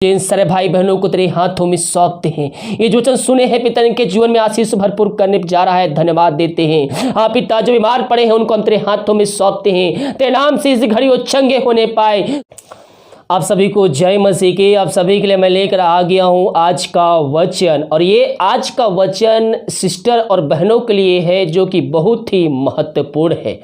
जिन सारे भाई बहनों को तेरे हाथों में सौंपते हैं। ये जो वचन सुने हैं पिता, इनके जीवन में आशीष भरपूर करने जा रहा है। धन्यवाद देते हैं। हाँ पिता, जो बीमार पड़े हैं उनको हम तेरे हाथों में सौंपते हैं। तेरे नाम से इस घड़ी वो चंगे होने पाए। आप सभी को जय मसीह की। आप सभी के लिए मैं लेकर आ गया हूँ आज का वचन, और ये आज का वचन सिस्टर और बहनों के लिए है जो कि बहुत ही महत्वपूर्ण है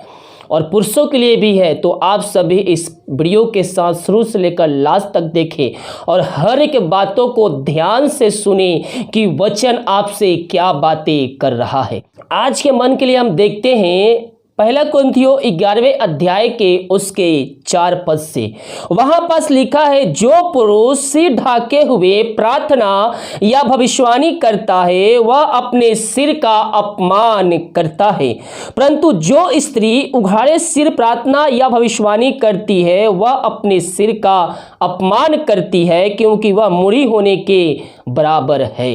और पुरुषों के लिए भी है। तो आप सभी इस वीडियो के साथ शुरू से लेकर लास्ट तक देखें और हर एक बातों को ध्यान से सुने कि वचन आपसे क्या बातें कर रहा है। आज के मन के लिए हम देखते हैं पहला कुरिन्थियों 11वें अध्याय के उसके 4 पद से। वहां पास लिखा है, जो पुरुष सिर ढाके हुए प्रार्थना या भविष्यवाणी करता है वह अपने सिर का अपमान करता है, परंतु जो स्त्री उघाड़े सिर प्रार्थना या भविष्यवाणी करती है वह अपने सिर का अपमान करती है, क्योंकि वह मुड़ी होने के बराबर है।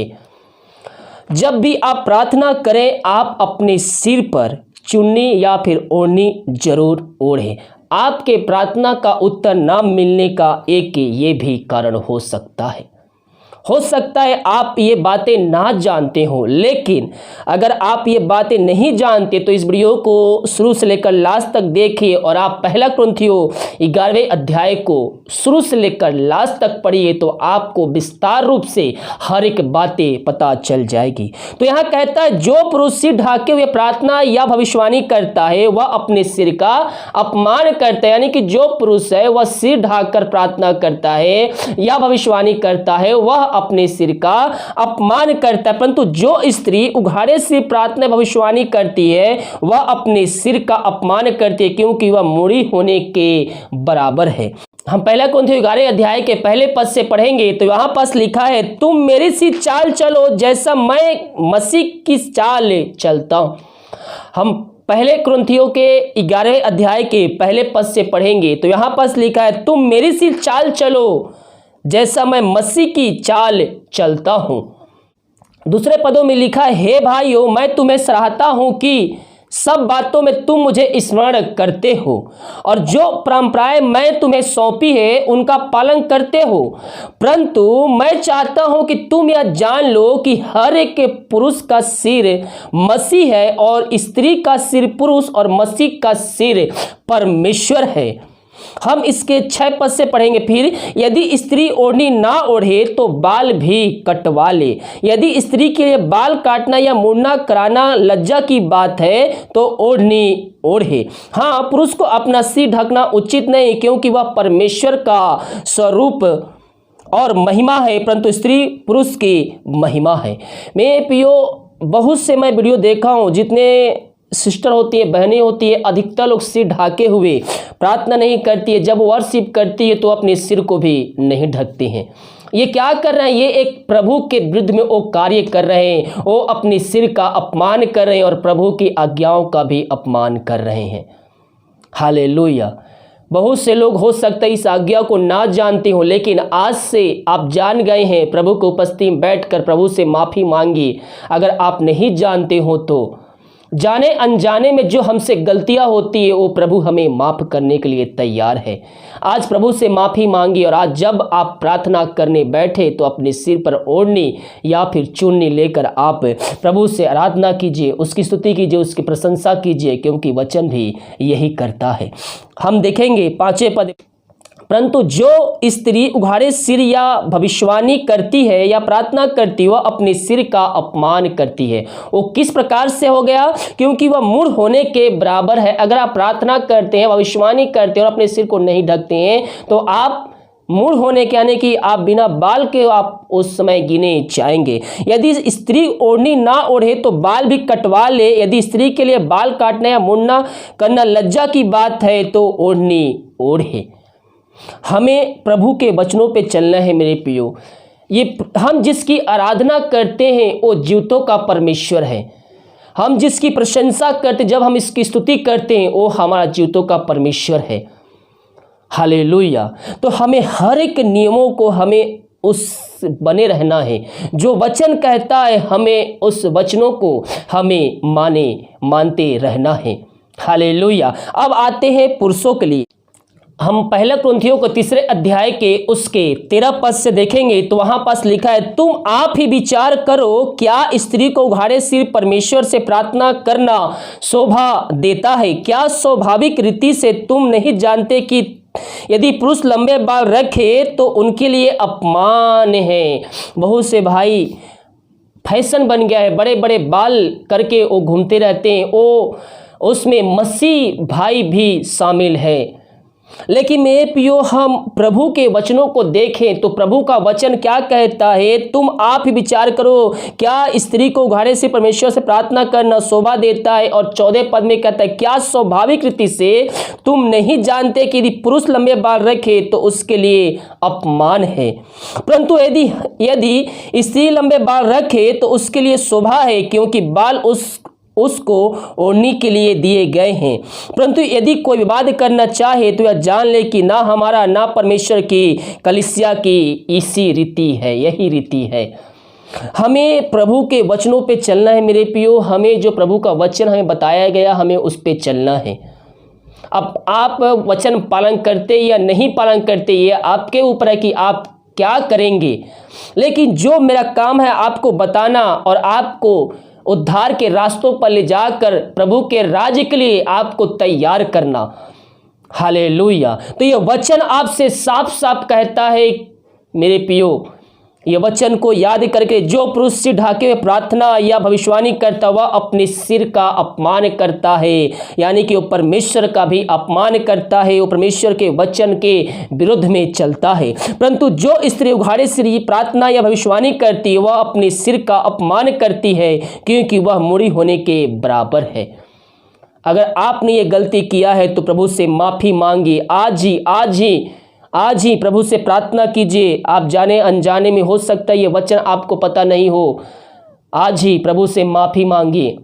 जब भी आप प्रार्थना करें, आप अपने सिर पर चुन्नी या फिर ओढ़नी जरूर ओढ़ें। आपके प्रार्थना का उत्तर ना मिलने का एक ये भी कारण हो सकता है आप ये बातें ना जानते हो, लेकिन अगर आप ये बातें नहीं जानते तो इस वीडियो को शुरू से लेकर लास्ट तक देखिए और आप पहला कुरिन्थियों 11वें अध्याय को शुरू से लेकर लास्ट तक पढ़िए, तो आपको विस्तार रूप से हर एक बातें पता चल जाएगी। तो यहाँ कहता है, जो पुरुष सिर ढाके हुए प्रार्थना या भविष्यवाणी करता है वह अपने सिर का अपमान करता है। यानी कि जो पुरुष है वह सिर ढाकर प्रार्थना करता है या भविष्यवाणी करता है वह अपने सिर का अपमान करता है, परंतु जो स्त्री उघाड़े से प्रार्थना भविष्यवाणी करती है वह अपने सिर का अपमान करती है, क्योंकि वह मुड़ी होने के बराबर है। हम पहला कुरिन्थियों 11वें अध्याय के पहले पद से पढ़ेंगे तो वहां पास लिखा है, तुम मेरी सी चाल चलो जैसा मैं मसीह की चाल चलता हूं। हम पहले कुरिन्थियों के 11वें अध्याय के पहले पद से पढ़ेंगे तो यहां पास लिखा है, तुम मेरी सी चाल चलो जैसा मैं मसीह की चाल चलता हूं। दूसरे पदों में लिखा है, हे भाइयों, मैं तुम्हें सराहता हूं कि सब बातों में तुम मुझे स्मरण करते हो और जो परंपराएं मैं तुम्हें सौंपी है उनका पालन करते हो, परंतु मैं चाहता हूं कि तुम यह जान लो कि हर एक पुरुष का सिर मसीह है और स्त्री का सिर पुरुष और मसीह का सिर परमेश्वर है। हम इसके 6 पद से पढ़ेंगे। फिर यदि स्त्री ओढ़नी ना ओढ़े तो बाल भी कटवा ले। यदि स्त्री के लिए बाल काटना या मुड़ना कराना लज्जा की बात है तो ओढ़नी ओढ़े। हाँ, पुरुष को अपना सिर ढकना उचित नहीं, क्योंकि वह परमेश्वर का स्वरूप और महिमा है, परंतु स्त्री पुरुष की महिमा है। मैं पियो बहुत से मैं वीडियो देखा हूँ, जितने सिस्टर होती है, बहनें होती है, अधिकतर लोग सिर ढाके हुए प्रार्थना नहीं करती है। जब वर्शिप करती है तो अपने सिर को भी नहीं ढकते हैं। ये क्या कर रहे हैं? ये एक प्रभु के विरुद्ध में वो कार्य कर रहे हैं। वो अपने सिर का अपमान कर रहे हैं और प्रभु की आज्ञाओं का भी अपमान कर रहे हैं। हालेलुया। बहुत से लोग हो सकता है इस आज्ञा को ना जानते हो, लेकिन आज से आप जान गए हैं। प्रभु की उपस्थिति में बैठकर प्रभु से माफ़ी मांगिए। अगर आप नहीं जानते हो तो जाने अनजाने में जो हमसे गलतियां होती है वो प्रभु हमें माफ़ करने के लिए तैयार है। आज प्रभु से माफ़ी मांगी और आज जब आप प्रार्थना करने बैठे तो अपने सिर पर ओढ़नी या फिर चुन्नी लेकर आप प्रभु से आराधना कीजिए, उसकी स्तुति कीजिए, उसकी प्रशंसा कीजिए, क्योंकि वचन भी यही करता है। हम देखेंगे 5वें पद, परंतु जो स्त्री उघाड़े सिर या भविष्यवाणी करती है या प्रार्थना करती है वह अपने सिर का अपमान करती है। वो किस प्रकार से हो गया? क्योंकि वह मूढ़ होने के बराबर है। अगर आप प्रार्थना करते हैं, भविष्यवाणी करते हैं और अपने सिर को नहीं ढकते हैं तो आप मूढ़ होने के, यानी कि आप बिना बाल के आप उस समय गिने जाएंगे। यदि स्त्री ओढ़नी ना ओढ़े तो बाल भी कटवा ले। यदि स्त्री के लिए बाल काटना या मुड़ना करना लज्जा की बात है तो ओढ़नी ओढ़े। हमें प्रभु के वचनों पे चलना है मेरे प्रियो। ये हम जिसकी आराधना करते हैं वो जीवितों का परमेश्वर है। हम जिसकी प्रशंसा करते, जब हम इसकी स्तुति करते हैं, वो हमारा जीवितों का परमेश्वर है। हालेलुया। तो हमें हर एक नियमों को हमें उस बने रहना है। जो वचन कहता है हमें उस वचनों को हमें मानते रहना है। हालेलुया। अब आते हैं पुरुषों के लिए। हम पहला कुरिन्थियों को 3 अध्याय के उसके 13 पद से देखेंगे तो वहां पास लिखा है, तुम आप ही विचार करो, क्या स्त्री को उघाड़े सिर परमेश्वर से प्रार्थना करना शोभा देता है? क्या स्वाभाविक रीति से तुम नहीं जानते कि यदि पुरुष लंबे बाल रखे तो उनके लिए अपमान है? बहुत से भाई फैशन बन गया है, बड़े बड़े बाल करके वो घूमते रहते हैं, वो उसमें मसीह भाई भी शामिल है। लेकिन मेरे प्रियो, हम प्रभु के वचनों को देखें तो प्रभु का वचन क्या कहता है? तुम आप ही विचार करो, क्या स्त्री को उघाड़े से परमेश्वर से प्रार्थना करना शोभा देता है? और 14 पद में कहता है, क्या स्वाभाविक रीति से तुम नहीं जानते कि यदि पुरुष लंबे बाल रखे तो उसके लिए अपमान है, परंतु यदि स्त्री लंबे बाल रखे तो उसके लिए शोभा है, क्योंकि बाल उसको ओढ़ने के लिए दिए गए हैं। परंतु यदि कोई विवाद करना चाहे तो यह जान ले कि ना हमारा ना परमेश्वर की कलीसिया की इसी रीति है, यही रीति है। हमें प्रभु के वचनों पे चलना है मेरे प्रियो। हमें जो प्रभु का वचन हमें बताया गया, हमें उस पे चलना है। अब आप वचन पालन करते या नहीं पालन करते, ये आपके ऊपर है कि आप क्या करेंगे। लेकिन जो मेरा काम है आपको बताना और आपको उद्धार के रास्तों पर ले जाकर प्रभु के राज्य के लिए आपको तैयार करना। हालेलुया। तो यह वचन आपसे साफ साफ कहता है मेरे प्रियो, ये वचन को याद करके जो पुरुष सिर ढाके हुए प्रार्थना या भविष्यवाणी करता वह अपने सिर का अपमान करता है, यानी कि वो परमेश्वर का भी अपमान करता है, वो परमेश्वर के वचन के विरुद्ध में चलता है। परंतु जो स्त्री उघाड़े सिर प्रार्थना या भविष्यवाणी करती है वह अपने सिर का अपमान करती है, क्योंकि वह मुड़ी होने के बराबर है। अगर आपने ये गलती किया है तो प्रभु से माफ़ी मांगिए। आज ही प्रभु से प्रार्थना कीजिए। आप जाने अनजाने में हो सकता है ये वचन आपको पता नहीं हो। आज ही प्रभु से माफ़ी मांगिए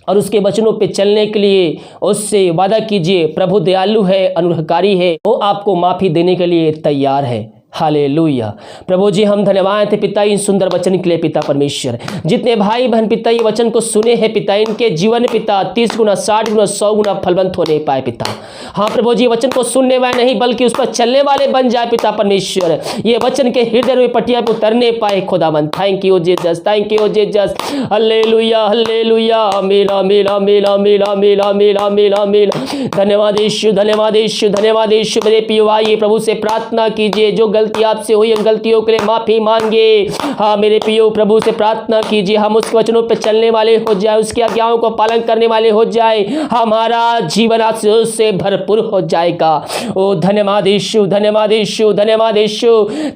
और उसके वचनों पे चलने के लिए उससे वादा कीजिए। प्रभु दयालु है, अनुग्रहकारी है, वो आपको माफ़ी देने के लिए तैयार है। हालेलुया। प्रभु जी हम धन्यवाद है पिता इन सुंदर वचन के लिए। पिता परमेश्वर, जितने भाई बहन पिता ये वचन को सुने हैं पिता, इनके जीवन पिता 30 गुना 60 गुना 100 गुना फलवंत होने पाए पिता। हाँ प्रभु जी, वचन को सुनने वाले नहीं बल्कि उस पर चलने वाले बन जाए पिता परमेश्वर। ये वचन के हृदय में पटिया पर उतरने पाए खुदावन। Thank you Jesus, thank you Jesus. Hallelujah hallelujah. मेला मेला मेला मेला मेला मेला मेला मेला। धन्यवाद यीशु, धन्यवाद यीशु, धन्यवाद यीशु। मेरे प्रियो आइए प्रभु से प्रार्थना कीजिए। जो गलती आपसे हुई उन गलतियों के लिए माफी मांगे। हाँ मेरे प्रियो, प्रभु से प्रार्थना कीजिए हम उसके वचनों पर चलने वाले हो जाए, उसकी आज्ञाओं को पालन करने वाले हो जाए। हमारा जीवन आशीष से भरपूर हो जाएगा। ओ धन्यवाद यीशु, धन्यवाद यीशु, धन्यवाद यीशु।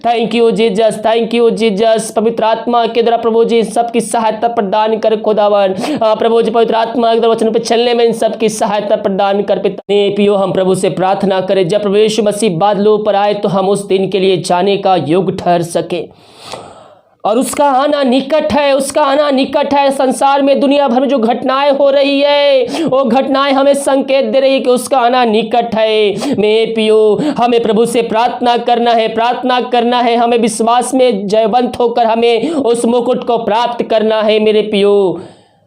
Thank you Jesus, thank you Jesus. पवित्र आत्मा के द्वारा प्रभु जी सबकी सहायता प्रदान कर खुदावन। प्रभु जी पवित्र आत्मा के वचन पर चलने में इन सबकी सहायता प्रदान कर पिता। पियो हम प्रभु से प्रार्थना करें जब प्रभु यीशु मसीह बादलों पर आए तो हम उस दिन के लिए जाने का योग ठहर सके। और उसका आना निकट है, उसका आना निकट है। संसार में दुनिया भर में जो घटनाएं हो रही है वो घटनाएं हमें संकेत दे रही है कि उसका आना निकट है। मेरे प्रियो, हमें प्रभु से प्रार्थना करना है, प्रार्थना करना है। हमें विश्वास में जयवंत होकर हमें उस मुकुट को प्राप्त करना है। मेरे प्रियो,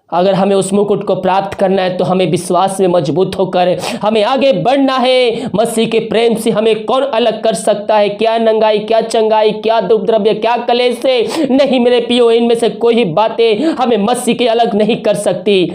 अगर हमें उस मुकुट को प्राप्त करना है तो हमें विश्वास में मजबूत होकर हमें आगे बढ़ना है। मसीह के प्रेम से हमें कौन अलग कर सकता है? क्या नंगाई, क्या चंगाई, क्या दुर्द्रव्य, क्या कलेश से? नहीं मेरे प्रियो, इनमें से कोई बातें हमें मसीह के अलग नहीं कर सकती।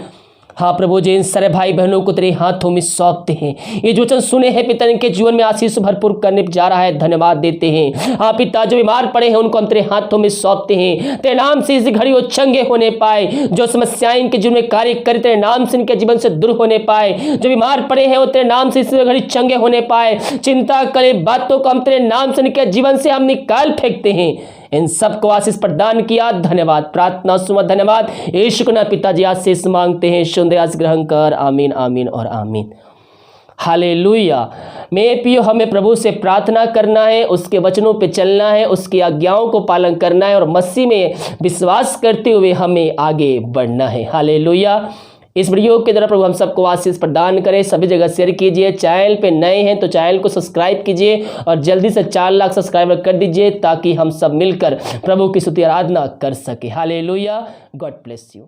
हाँ प्रभु जी, इन सारे भाई बहनों को तेरे हाथों में सौंपते हैं। ये जो वचन सुने हैं पिता, इनके जीवन में आशीष भरपूर करने जा रहा है, धन्यवाद देते हैं। हाँ पिता, जो बीमार पड़े हैं उनको हम तेरे हाथों में सौंपते हैं। तेरे नाम से इस घड़ी वो चंगे होने पाए। जो समस्याएं इनके जीवन में कार्य करे तेरे नाम से इनके जीवन से दूर होने पाए। जो बीमार पड़े हैं वो तेरे नाम से इस घड़ी चंगे होने पाए। चिंता करे बातों को हम तेरे नाम से इनके जीवन से हम निकाल फेंकते हैं। इन सबको आशीष प्रदान किया, धन्यवाद। प्रार्थना सुना, धन्यवाद यीशु के नाम पिताजी आशीष मांगते हैं। सुंदर आशीष ग्रहण कर। आमीन आमीन और आमीन। हालेलुया। मेरे प्रियो, हमें प्रभु से प्रार्थना करना है, उसके वचनों पे चलना है, उसकी आज्ञाओं को पालन करना है और मसीह में विश्वास करते हुए हमें आगे बढ़ना है। हालेलुया। इस वीडियो के द्वारा प्रभु हम सबको आशीष प्रदान करें। सभी जगह शेयर कीजिए। चैनल पे नए हैं तो चैनल को सब्सक्राइब कीजिए और जल्दी से 4 लाख सब्सक्राइबर कर दीजिए ताकि हम सब मिलकर प्रभु की स्तुति आराधना कर सके। हालेलुया। God bless you.